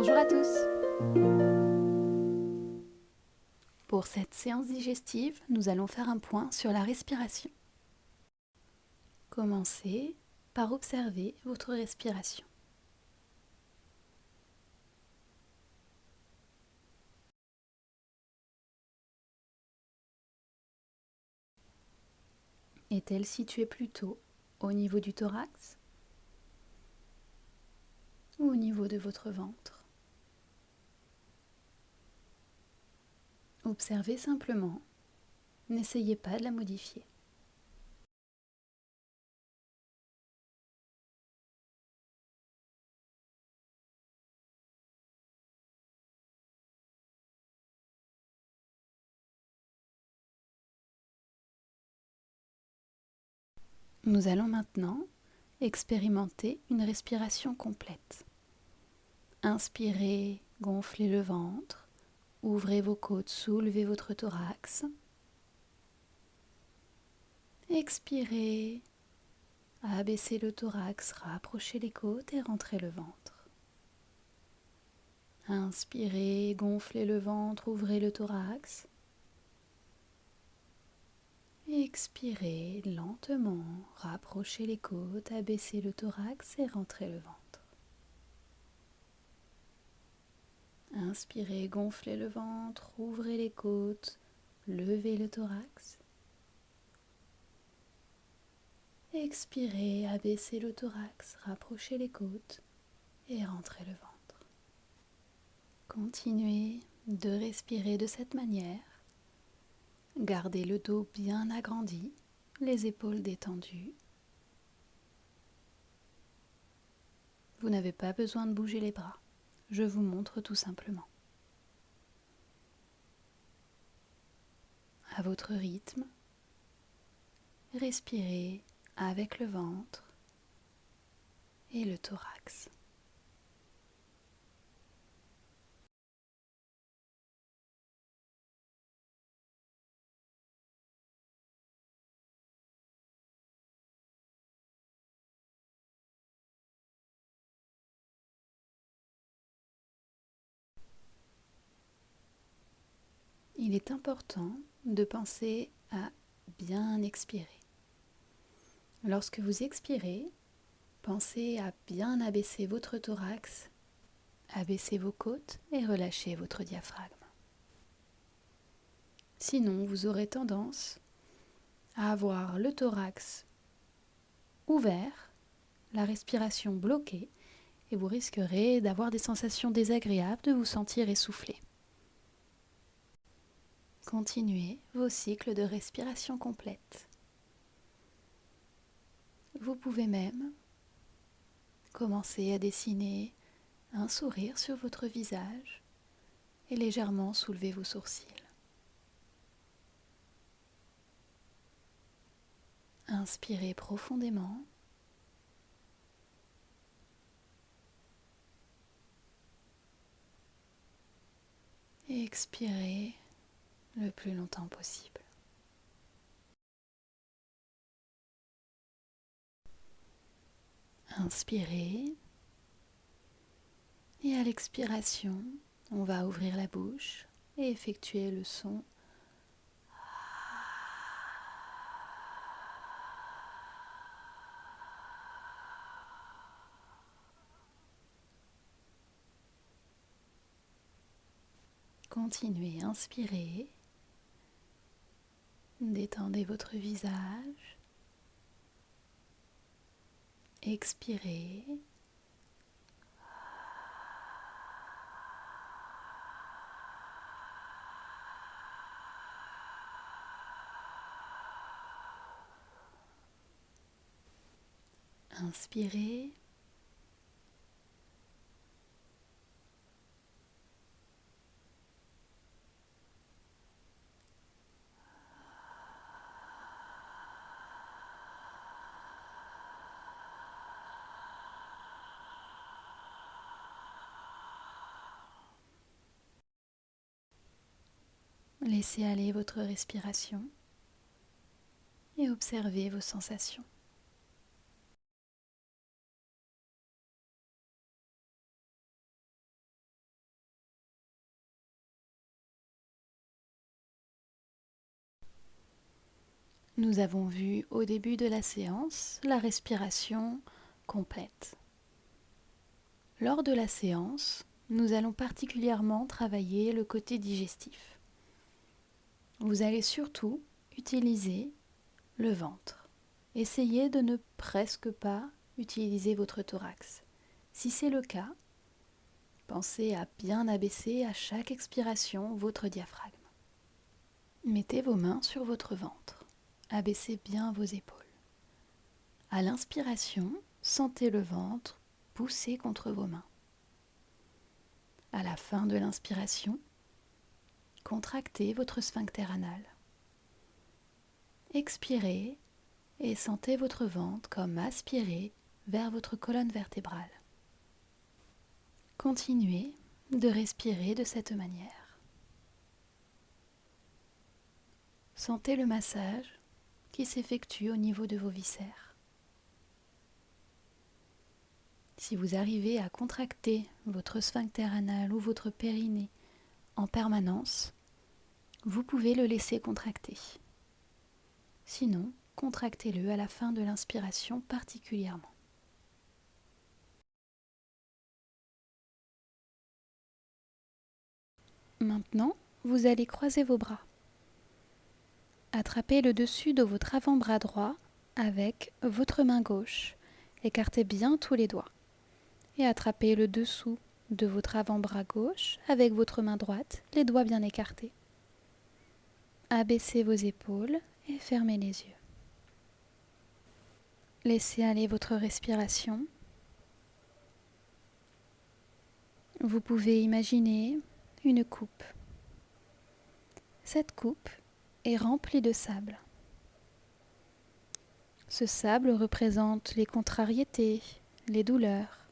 Bonjour à tous. Pour cette séance digestive, nous allons faire un point sur la respiration. Commencez par observer votre respiration. Est-elle située plutôt au niveau du thorax ou au niveau de votre ventre? Observez simplement, n'essayez pas de la modifier. Nous allons maintenant expérimenter une respiration complète. Inspirez, gonflez le ventre, ouvrez vos côtes, soulevez votre thorax. Expirez, abaissez le thorax, rapprochez les côtes et rentrez le ventre. Inspirez, gonflez le ventre, ouvrez le thorax. Expirez lentement, rapprochez les côtes, abaissez le thorax et rentrez le ventre. Inspirez, gonflez le ventre, ouvrez les côtes, levez le thorax. Expirez, abaissez le thorax, rapprochez les côtes et rentrez le ventre. Continuez de respirer de cette manière. Gardez le dos bien agrandi, les épaules détendues. Vous n'avez pas besoin de bouger les bras. Je vous montre tout simplement. À votre rythme, respirez avec le ventre et le thorax. Il est important de penser à bien expirer. Lorsque vous expirez, pensez à bien abaisser votre thorax, abaisser vos côtes et relâcher votre diaphragme. Sinon, vous aurez tendance à avoir le thorax ouvert, la respiration bloquée, et vous risquerez d'avoir des sensations désagréables, de vous sentir essoufflé. Continuez vos cycles de respiration complète. Vous pouvez même commencer à dessiner un sourire sur votre visage et légèrement soulever vos sourcils. Inspirez profondément. Et expirez le plus longtemps possible. Inspirez. Et à l'expiration, on va ouvrir la bouche et effectuer le son. Continuez, inspirez. Détendez votre visage. Expirez. Inspirez. Laissez aller votre respiration et observez vos sensations. Nous avons vu au début de la séance la respiration complète. Lors de la séance, nous allons particulièrement travailler le côté digestif. Vous allez surtout utiliser le ventre. Essayez de ne presque pas utiliser votre thorax. Si c'est le cas, pensez à bien abaisser à chaque expiration votre diaphragme. Mettez vos mains sur votre ventre. Abaissez bien vos épaules. À l'inspiration, sentez le ventre pousser contre vos mains. À la fin de l'inspiration, contractez votre sphincter anal. Expirez et sentez votre ventre comme aspirer vers votre colonne vertébrale. Continuez de respirer de cette manière. Sentez le massage qui s'effectue au niveau de vos viscères. Si vous arrivez à contracter votre sphincter anal ou votre périnée en permanence, vous pouvez le laisser contracter. Sinon, contractez-le à la fin de l'inspiration particulièrement. Maintenant, vous allez croiser vos bras. Attrapez le dessus de votre avant-bras droit avec votre main gauche. Écartez bien tous les doigts. Et attrapez le dessous de votre avant-bras gauche avec votre main droite, les doigts bien écartés. Abaissez vos épaules et fermez les yeux. Laissez aller votre respiration. Vous pouvez imaginer une coupe. Cette coupe est remplie de sable. Ce sable représente les contrariétés, les douleurs,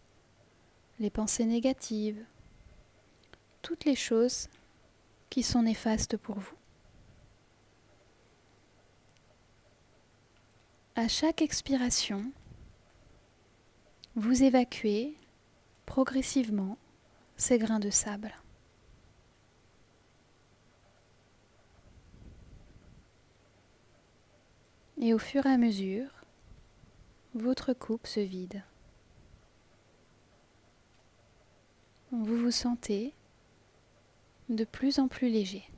les pensées négatives, toutes les choses qui sont néfastes pour vous. À chaque expiration, vous évacuez progressivement ces grains de sable. Et au fur et à mesure, votre coupe se vide. Vous vous sentez de plus en plus léger.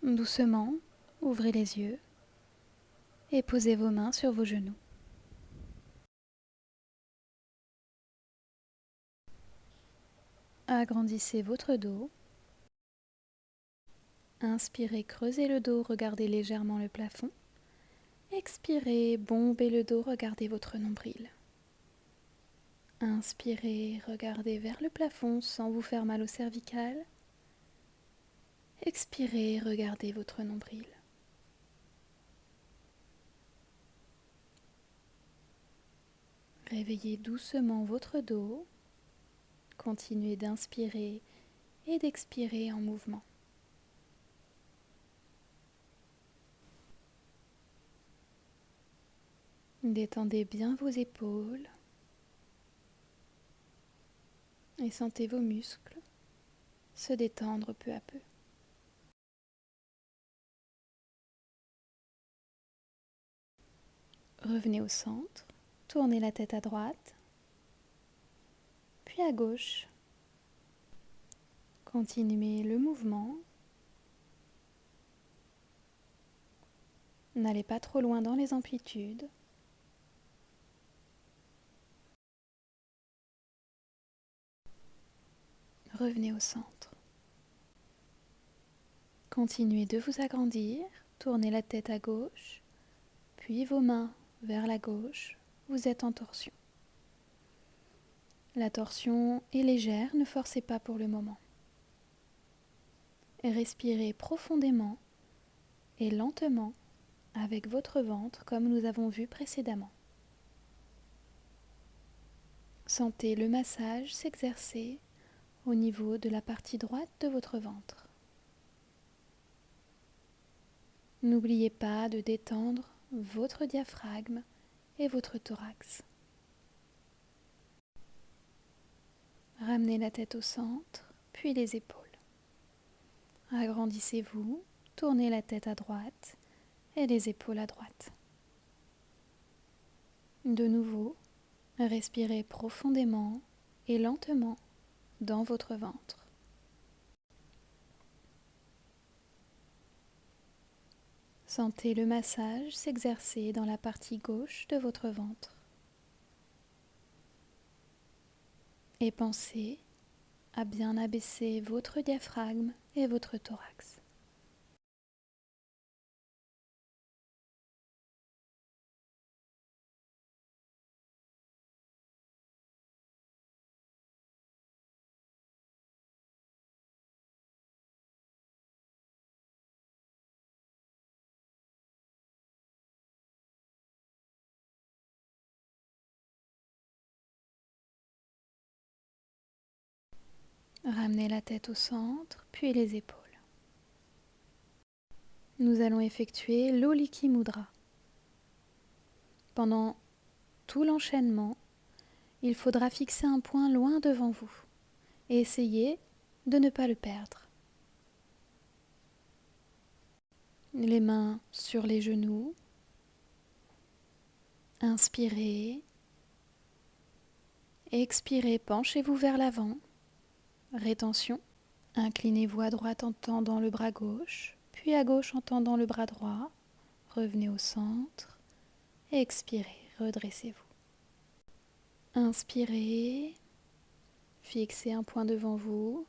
Doucement, ouvrez les yeux et posez vos mains sur vos genoux. Agrandissez votre dos. Inspirez, creusez le dos, regardez légèrement le plafond. Expirez, bombez le dos, regardez votre nombril. Inspirez, regardez vers le plafond sans vous faire mal au cervical. Expirez, regardez votre nombril. Réveillez doucement votre dos. Continuez d'inspirer et d'expirer en mouvement. Détendez bien vos épaules et sentez vos muscles se détendre peu à peu. Revenez au centre, tournez la tête à droite, puis à gauche. Continuez le mouvement. N'allez pas trop loin dans les amplitudes. Revenez au centre. Continuez de vous agrandir, tournez la tête à gauche, puis vos mains vers la gauche, vous êtes en torsion. La torsion est légère, ne forcez pas pour le moment. Respirez profondément et lentement avec votre ventre comme nous avons vu précédemment. Sentez le massage s'exercer au niveau de la partie droite de votre ventre. N'oubliez pas de détendre votre diaphragme et votre thorax. Ramenez la tête au centre, puis les épaules. Agrandissez-vous, tournez la tête à droite et les épaules à droite. De nouveau, respirez profondément et lentement dans votre ventre. Sentez le massage s'exercer dans la partie gauche de votre ventre. Et pensez à bien abaisser votre diaphragme et votre thorax. Ramenez la tête au centre, puis les épaules. Nous allons effectuer l'Oliki Mudra. Pendant tout l'enchaînement, il faudra fixer un point loin devant vous et essayer de ne pas le perdre. Les mains sur les genoux. Inspirez. Expirez, penchez-vous vers l'avant. Rétention. Inclinez-vous à droite en tendant le bras gauche, puis à gauche en tendant le bras droit. Revenez au centre. Expirez, redressez-vous. Inspirez. Fixez un point devant vous.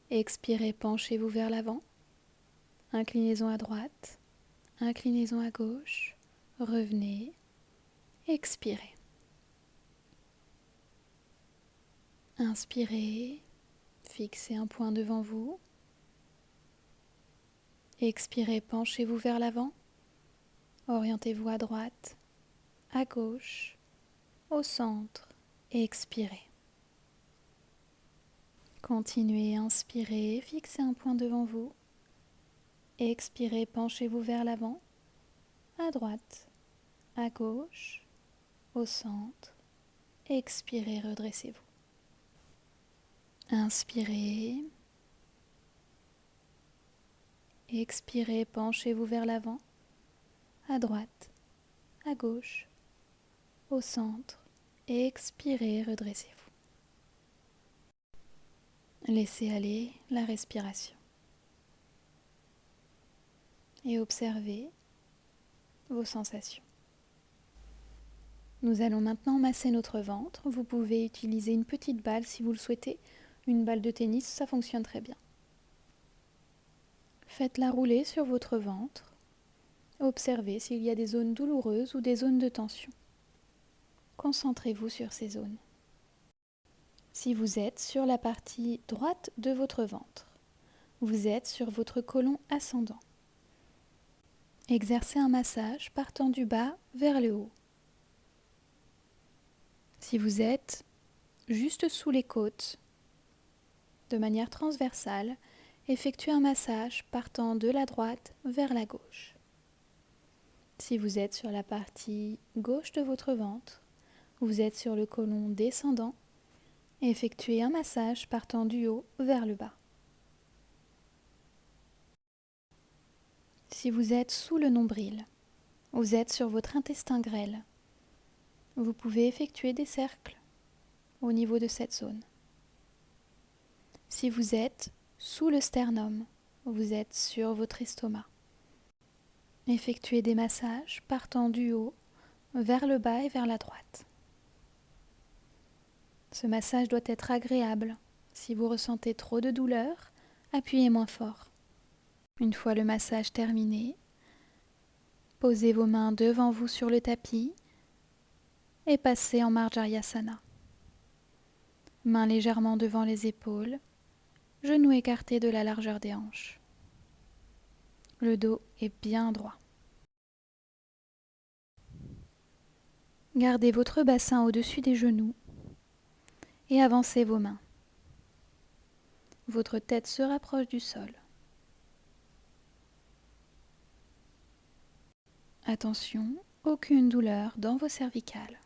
Expirez, penchez-vous vers l'avant. Inclinaison à droite. Inclinaison à gauche. Revenez. Expirez. Inspirez. Fixez un point devant vous. Expirez, penchez-vous vers l'avant. Orientez-vous à droite, à gauche, au centre. Expirez. Continuez, inspirez, fixez un point devant vous. Expirez, penchez-vous vers l'avant, à droite, à gauche, au centre. Expirez, redressez-vous. Inspirez. Expirez, penchez-vous vers l'avant, à droite, à gauche, au centre. Expirez, redressez-vous. Laissez aller la respiration. Et observez vos sensations. Nous allons maintenant masser notre ventre. Vous pouvez utiliser une petite balle si vous le souhaitez. Une balle de tennis, ça fonctionne très bien. Faites-la rouler sur votre ventre. Observez s'il y a des zones douloureuses ou des zones de tension. Concentrez-vous sur ces zones. Si vous êtes sur la partie droite de votre ventre, vous êtes sur votre côlon ascendant. Exercez un massage partant du bas vers le haut. Si vous êtes juste sous les côtes, de manière transversale, effectuez un massage partant de la droite vers la gauche. Si vous êtes sur la partie gauche de votre ventre, vous êtes sur le côlon descendant, effectuez un massage partant du haut vers le bas. Si vous êtes sous le nombril, vous êtes sur votre intestin grêle, vous pouvez effectuer des cercles au niveau de cette zone. Si vous êtes sous le sternum, vous êtes sur votre estomac. Effectuez des massages partant du haut vers le bas et vers la droite. Ce massage doit être agréable. Si vous ressentez trop de douleur, appuyez moins fort. Une fois le massage terminé, posez vos mains devant vous sur le tapis et passez en Marjariyasana. Mains légèrement devant les épaules, genoux écartés de la largeur des hanches. Le dos est bien droit. Gardez votre bassin au-dessus des genoux et avancez vos mains. Votre tête se rapproche du sol. Attention, aucune douleur dans vos cervicales.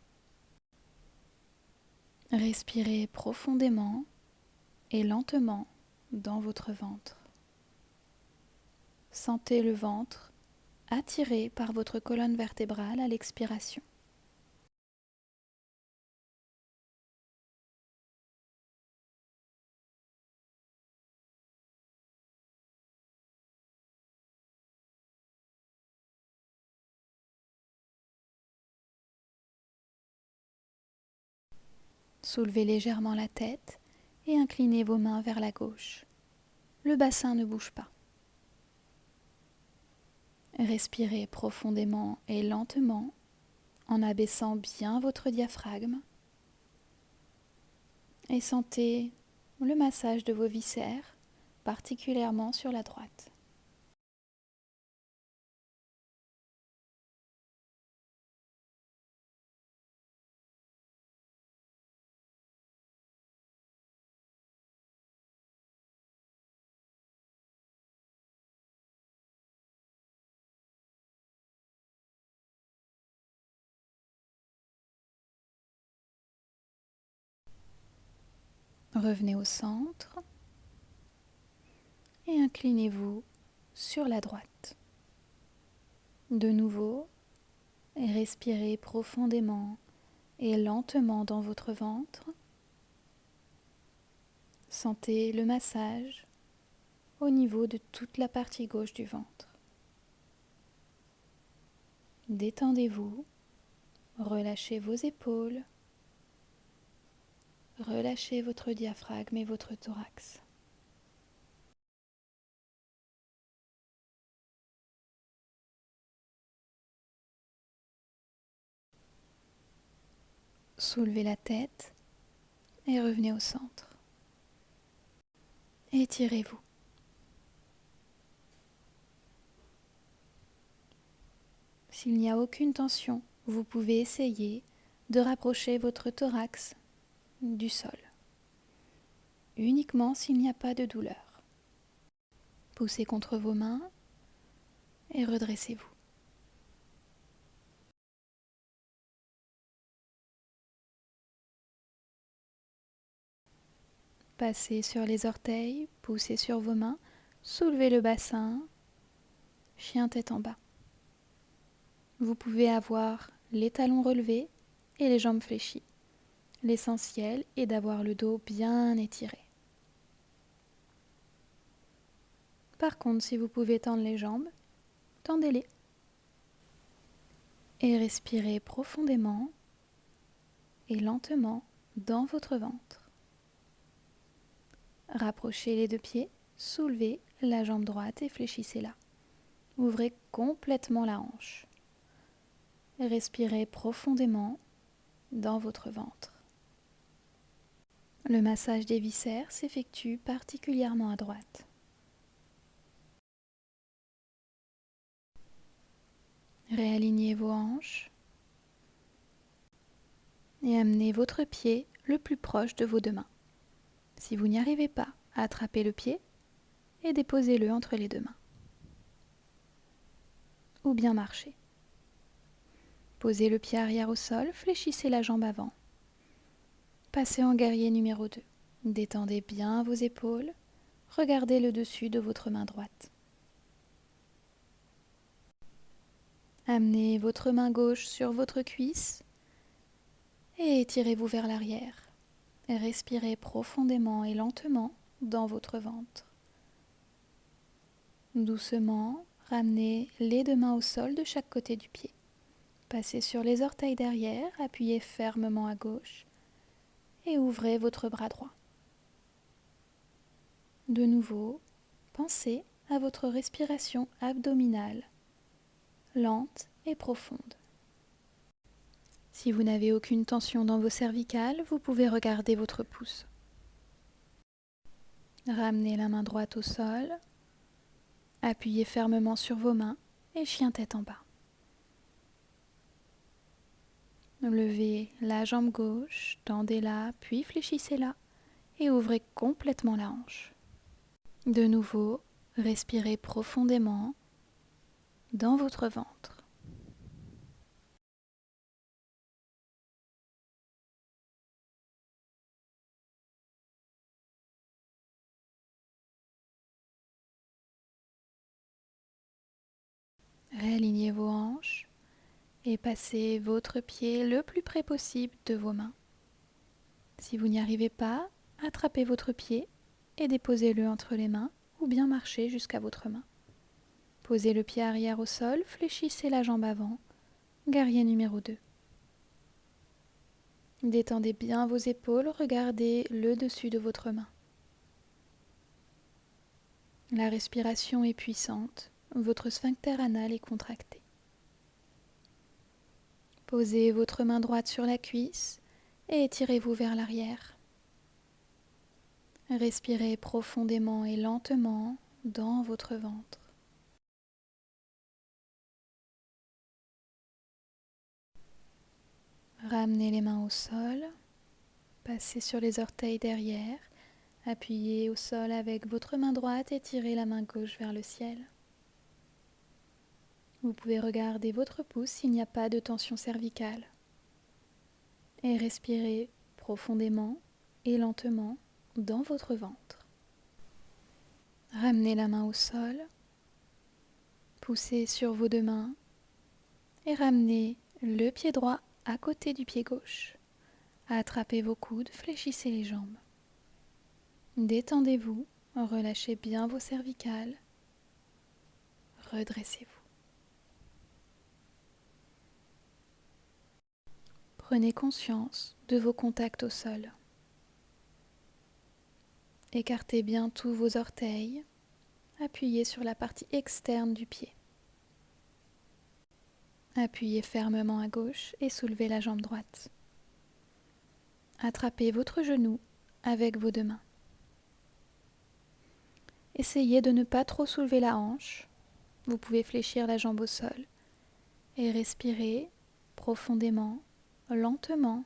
Respirez profondément et lentement dans votre ventre. Sentez le ventre attiré par votre colonne vertébrale à l'expiration. Soulevez légèrement la tête et inclinez vos mains vers la gauche. Le bassin ne bouge pas. Respirez profondément et lentement en abaissant bien votre diaphragme et sentez le massage de vos viscères, particulièrement sur la droite. Revenez au centre et inclinez-vous sur la droite. De nouveau, respirez profondément et lentement dans votre ventre. Sentez le massage au niveau de toute la partie gauche du ventre. Détendez-vous, relâchez vos épaules, relâchez votre diaphragme et votre thorax. Soulevez la tête et revenez au centre. Étirez-vous. S'il n'y a aucune tension, vous pouvez essayer de rapprocher votre thorax du sol. Uniquement s'il n'y a pas de douleur. Poussez contre vos mains et redressez-vous. Passez sur les orteils, poussez sur vos mains, soulevez le bassin, chien tête en bas. Vous pouvez avoir les talons relevés et les jambes fléchies. L'essentiel est d'avoir le dos bien étiré. Par contre, si vous pouvez tendre les jambes, tendez-les. Et respirez profondément et lentement dans votre ventre. Rapprochez les deux pieds, soulevez la jambe droite et fléchissez-la. Ouvrez complètement la hanche. Respirez profondément dans votre ventre. Le massage des viscères s'effectue particulièrement à droite. Réalignez vos hanches et amenez votre pied le plus proche de vos deux mains. Si vous n'y arrivez pas, attrapez le pied et déposez-le entre les deux mains. Ou bien marchez. Posez le pied arrière au sol, fléchissez la jambe avant. Passez en guerrier numéro 2. Détendez bien vos épaules, regardez le dessus de votre main droite. Amenez votre main gauche sur votre cuisse et étirez-vous vers l'arrière. Respirez profondément et lentement dans votre ventre. Doucement, ramenez les deux mains au sol de chaque côté du pied. Passez sur les orteils derrière, appuyez fermement à gauche et ouvrez votre bras droit. De nouveau, pensez à votre respiration abdominale, lente et profonde. Si vous n'avez aucune tension dans vos cervicales, vous pouvez regarder votre pouce. Ramenez la main droite au sol, appuyez fermement sur vos mains et chien tête en bas. Levez la jambe gauche, tendez-la, puis fléchissez-la et ouvrez complètement la hanche. De nouveau, respirez profondément dans votre ventre. Réalignez vos hanches et passez votre pied le plus près possible de vos mains. Si vous n'y arrivez pas, attrapez votre pied et déposez-le entre les mains ou bien marchez jusqu'à votre main. Posez le pied arrière au sol, fléchissez la jambe avant, guerrier numéro 2. Détendez bien vos épaules, regardez le dessus de votre main. La respiration est puissante, votre sphincter anal est contracté. Posez votre main droite sur la cuisse et étirez-vous vers l'arrière. Respirez profondément et lentement dans votre ventre. Ramenez les mains au sol, passez sur les orteils derrière, appuyez au sol avec votre main droite et tirez la main gauche vers le ciel. Vous pouvez regarder votre pouce s'il n'y a pas de tension cervicale. Et respirez profondément et lentement dans votre ventre. Ramenez la main au sol, poussez sur vos deux mains et ramenez le pied droit à côté du pied gauche. Attrapez vos coudes, fléchissez les jambes. Détendez-vous, relâchez bien vos cervicales. Redressez-vous. Prenez conscience de vos contacts au sol. Écartez bien tous vos orteils. Appuyez sur la partie externe du pied. Appuyez fermement à gauche et soulevez la jambe droite. Attrapez votre genou avec vos deux mains. Essayez de ne pas trop soulever la hanche. Vous pouvez fléchir la jambe au sol et respirer profondément, lentement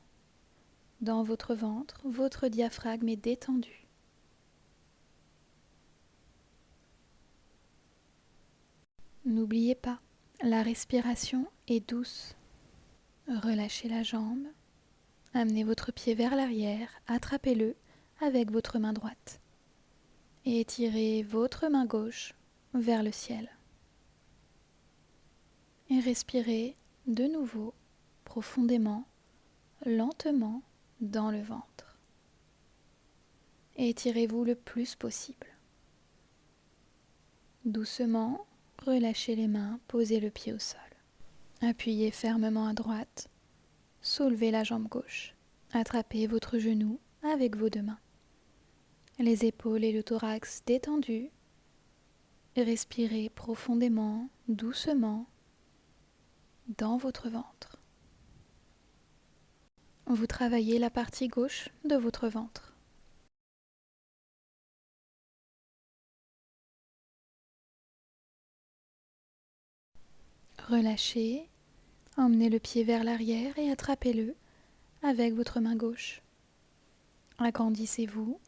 dans votre ventre. Votre diaphragme est détendu. N'oubliez pas, la respiration est douce. Relâchez la jambe. Amenez votre pied vers l'arrière, attrapez-le avec votre main droite. Et étirez votre main gauche vers le ciel. Et respirez de nouveau, profondément, lentement dans le ventre. Et étirez-vous le plus possible. Doucement, relâchez les mains, posez le pied au sol. Appuyez fermement à droite, soulevez la jambe gauche. Attrapez votre genou avec vos deux mains. Les épaules et le thorax détendus. Respirez profondément, doucement, dans votre ventre. Vous travaillez la partie gauche de votre ventre. Relâchez, emmenez le pied vers l'arrière et attrapez-le avec votre main gauche. Agrandissez-vous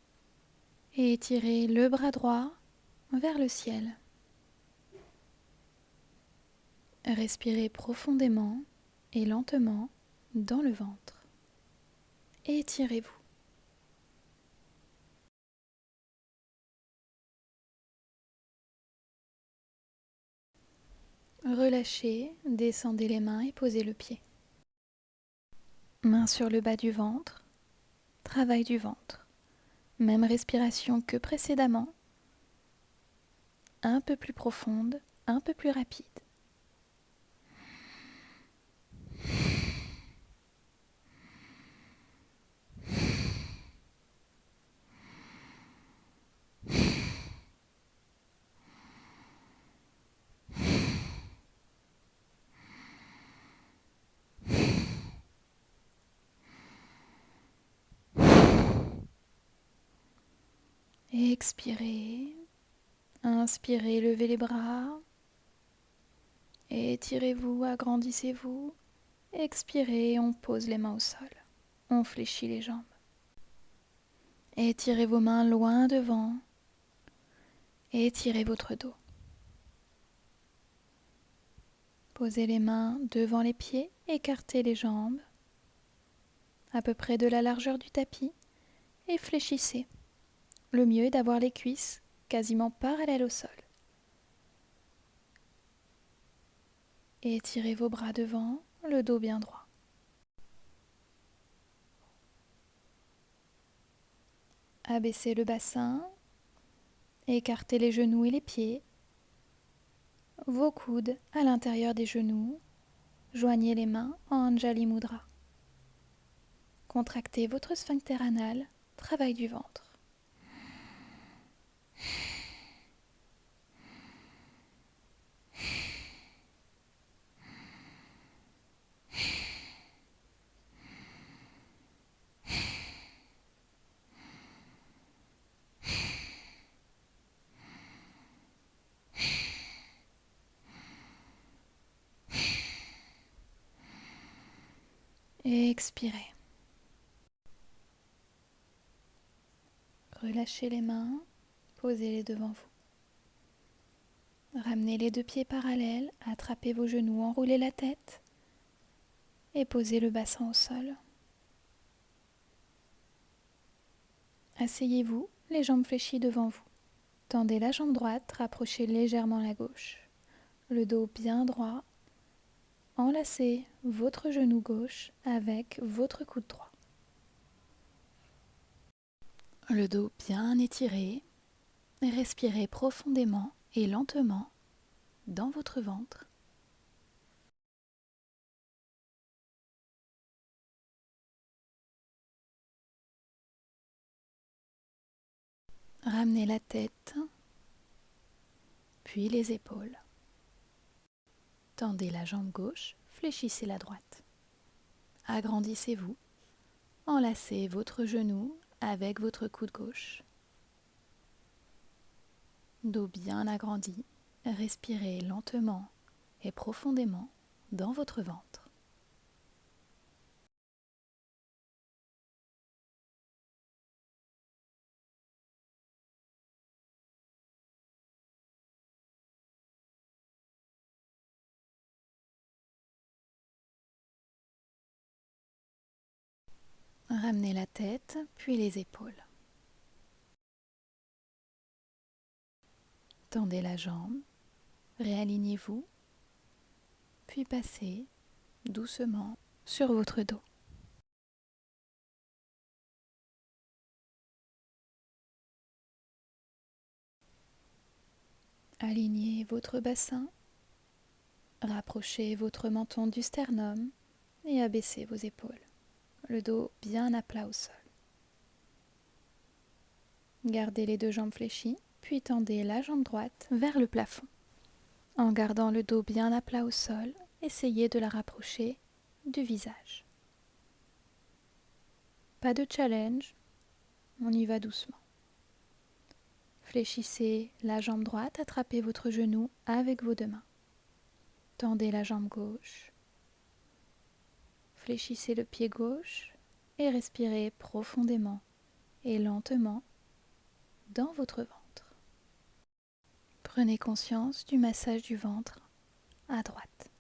et étirez le bras droit vers le ciel. Respirez profondément et lentement dans le ventre. Étirez-vous. Relâchez, descendez les mains et posez le pied. Main sur le bas du ventre, travail du ventre. Même respiration que précédemment, un peu plus profonde, un peu plus rapide. Expirez, inspirez, levez les bras, étirez-vous, agrandissez-vous, expirez, on pose les mains au sol, on fléchit les jambes. Étirez vos mains loin devant, étirez votre dos. Posez les mains devant les pieds, écartez les jambes, à peu près de la largeur du tapis, et fléchissez. Le mieux est d'avoir les cuisses quasiment parallèles au sol. et étirez vos bras devant, le dos bien droit. Abaissez le bassin, écartez les genoux et les pieds, vos coudes à l'intérieur des genoux, joignez les mains en Anjali Mudra. Contractez votre sphincter anal, travail du ventre. Et expirez. Relâchez les mains, posez-les devant vous. Ramenez les deux pieds parallèles, attrapez vos genoux, enroulez la tête et posez le bassin au sol. Asseyez-vous, les jambes fléchies devant vous. Tendez la jambe droite, rapprochez légèrement la gauche. Le dos bien droit. Enlacez votre genou gauche avec votre coude droit. Le dos bien étiré. Respirez profondément et lentement dans votre ventre. Ramenez la tête, puis les épaules. Tendez la jambe gauche, fléchissez la droite. Agrandissez-vous. Enlacez votre genou avec votre coude gauche. Dos bien agrandi. Respirez lentement et profondément dans votre ventre. Ramenez la tête, puis les épaules. Tendez la jambe, réalignez-vous, puis passez doucement sur votre dos. Alignez votre bassin, rapprochez votre menton du sternum et abaissez vos épaules, le dos bien à plat au sol. Gardez les deux jambes fléchies, puis tendez la jambe droite vers le plafond. En gardant le dos bien à plat au sol, essayez de la rapprocher du visage. Pas de challenge, on y va doucement. Fléchissez la jambe droite, attrapez votre genou avec vos deux mains. Tendez la jambe gauche. Fléchissez le pied gauche et respirez profondément et lentement dans votre ventre. Prenez conscience du massage du ventre à droite.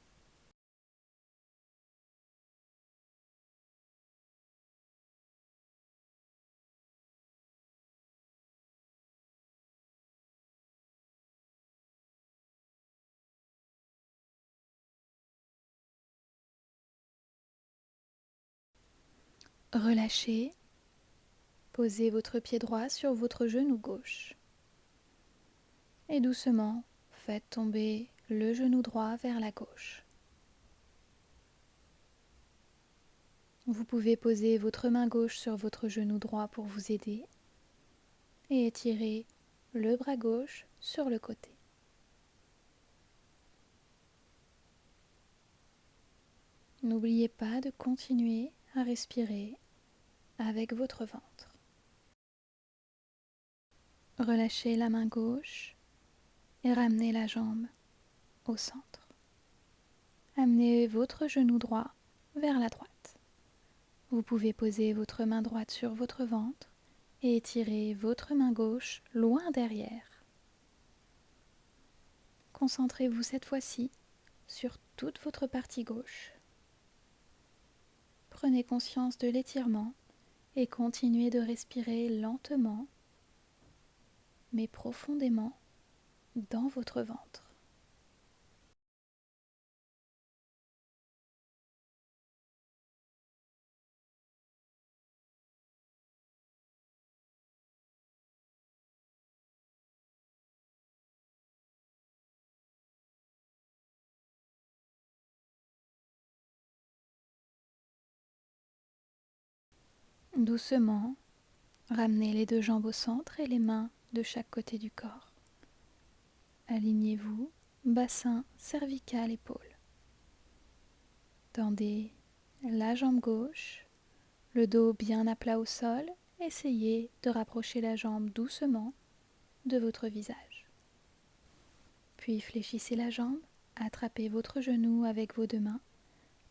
Relâchez, posez votre pied droit sur votre genou gauche. Et doucement, faites tomber le genou droit vers la gauche. Vous pouvez poser votre main gauche sur votre genou droit pour vous aider et étirer le bras gauche sur le côté. N'oubliez pas de continuer à respirer avec votre ventre. Relâchez la main gauche et ramenez la jambe au centre. Amenez votre genou droit vers la droite. Vous pouvez poser votre main droite sur votre ventre et étirer votre main gauche loin derrière. Concentrez-vous cette fois-ci sur toute votre partie gauche. Prenez conscience de l'étirement et continuez de respirer lentement mais profondément dans votre ventre. Doucement, ramenez les deux jambes au centre et les mains de chaque côté du corps. Alignez-vous, bassin, cervical, épaule. Tendez la jambe gauche, le dos bien à plat au sol. Essayez de rapprocher la jambe doucement de votre visage. Puis fléchissez la jambe, attrapez votre genou avec vos deux mains,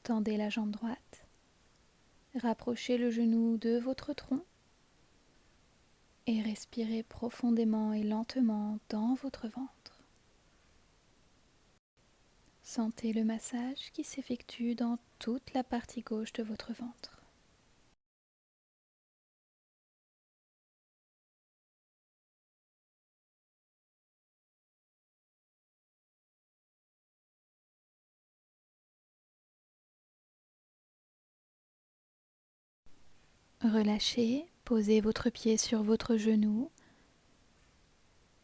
tendez la jambe droite, rapprochez le genou de votre tronc et respirez profondément et lentement dans votre ventre. Sentez le massage qui s'effectue dans toute la partie gauche de votre ventre. Relâchez, posez votre pied sur votre genou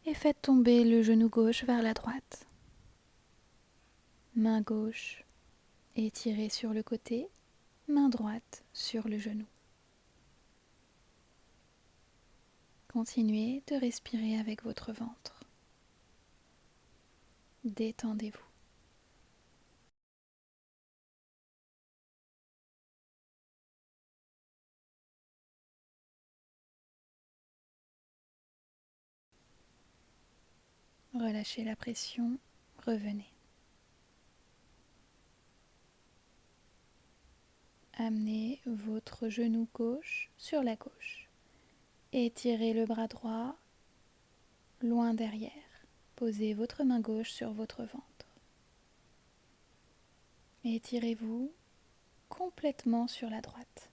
et faites tomber le genou gauche vers la droite. Main gauche étirée sur le côté, main droite sur le genou. Continuez de respirer avec votre ventre. Détendez-vous. Relâchez la pression, revenez. Amenez votre genou gauche sur la gauche. Étirez le bras droit loin derrière. Posez votre main gauche sur votre ventre. Étirez-vous complètement sur la droite.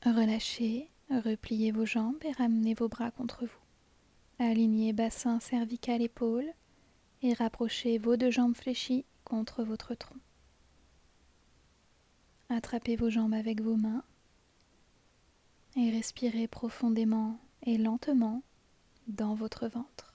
Relâchez, repliez vos jambes et ramenez vos bras contre vous. Alignez bassin cervical épaule et rapprochez vos deux jambes fléchies contre votre tronc. Attrapez vos jambes avec vos mains et respirez profondément et lentement dans votre ventre.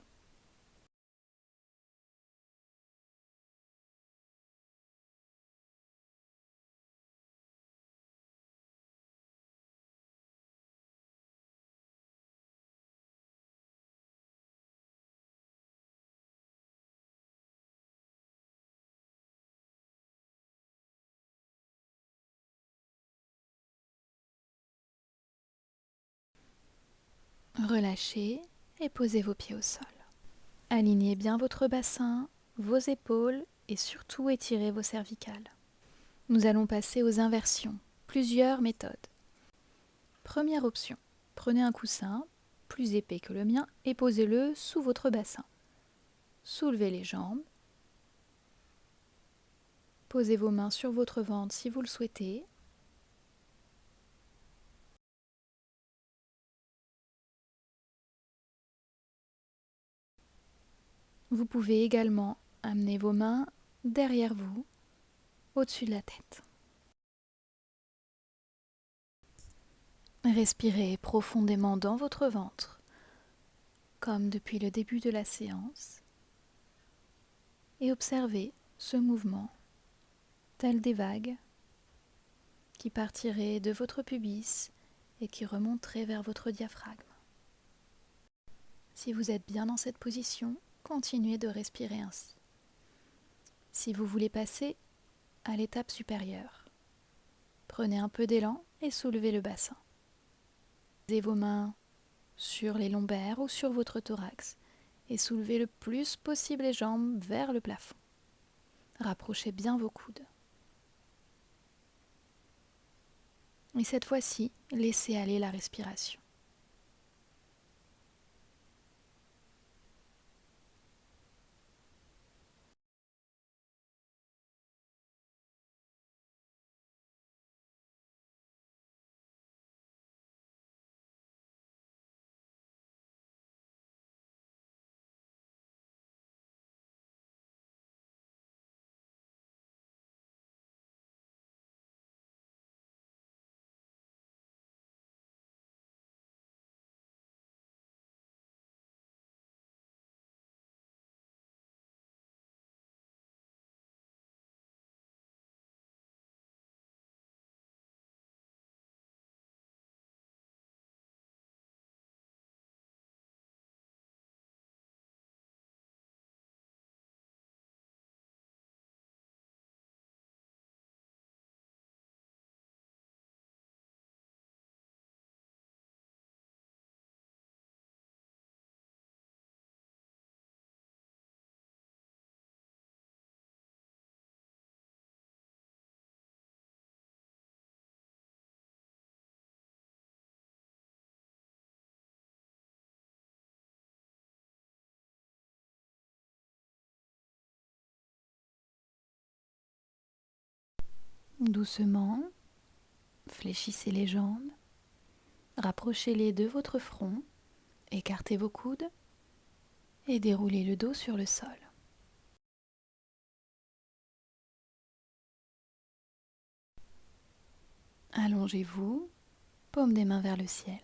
Relâchez et posez vos pieds au sol. Alignez bien votre bassin, vos épaules et surtout étirez vos cervicales. Nous allons passer aux inversions. Plusieurs méthodes. Première option. Prenez un coussin plus épais que le mien et posez-le sous votre bassin. Soulevez les jambes. Posez vos mains sur votre ventre si vous le souhaitez. Vous pouvez également amener vos mains derrière vous, au-dessus de la tête. Respirez profondément dans votre ventre, comme depuis le début de la séance, et observez ce mouvement, tel des vagues, qui partiraient de votre pubis et qui remonteraient vers votre diaphragme. Si vous êtes bien dans cette position, continuez de respirer ainsi. Si vous voulez passer à l'étape supérieure, prenez un peu d'élan et soulevez le bassin. Posez vos mains sur les lombaires ou sur votre thorax et soulevez le plus possible les jambes vers le plafond. Rapprochez bien vos coudes. Et cette fois-ci, laissez aller la respiration. Doucement, fléchissez les jambes, rapprochez-les de votre front, écartez vos coudes et déroulez le dos sur le sol. Allongez-vous, paume des mains vers le ciel.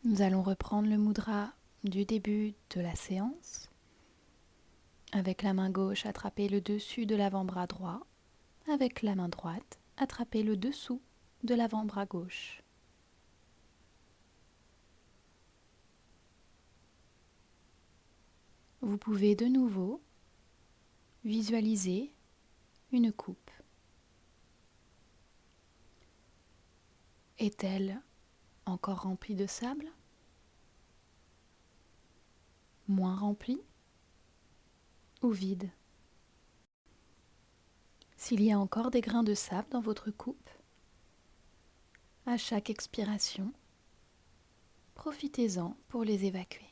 Nous allons reprendre le mudra du début de la séance. Avec la main gauche, attrapez le dessus de l'avant-bras droit. Avec la main droite, attrapez le dessous de l'avant-bras gauche. Vous pouvez de nouveau visualiser une coupe. Est-elle encore remplie de sable? Moins remplie? Ou vide? S'il y a encore des grains de sable dans votre coupe, à chaque expiration, profitez-en pour les évacuer.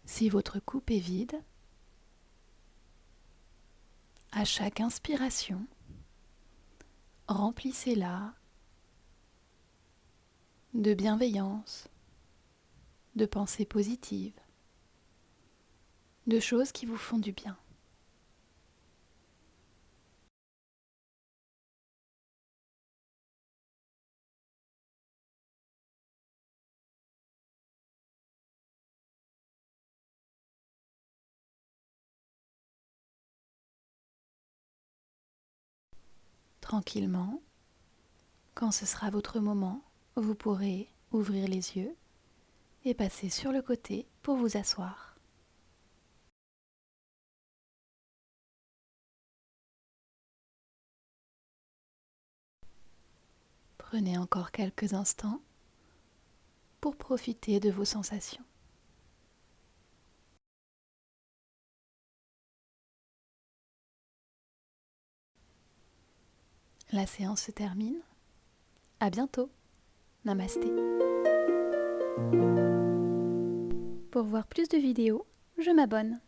Si votre coupe est vide, à chaque inspiration, remplissez-la de bienveillance, de pensées positives, de choses qui vous font du bien. Tranquillement, quand ce sera votre moment, vous pourrez ouvrir les yeux et passer sur le côté pour vous asseoir. Prenez encore quelques instants pour profiter de vos sensations. La séance se termine. À bientôt. Namasté. Pour voir plus de vidéos, je m'abonne.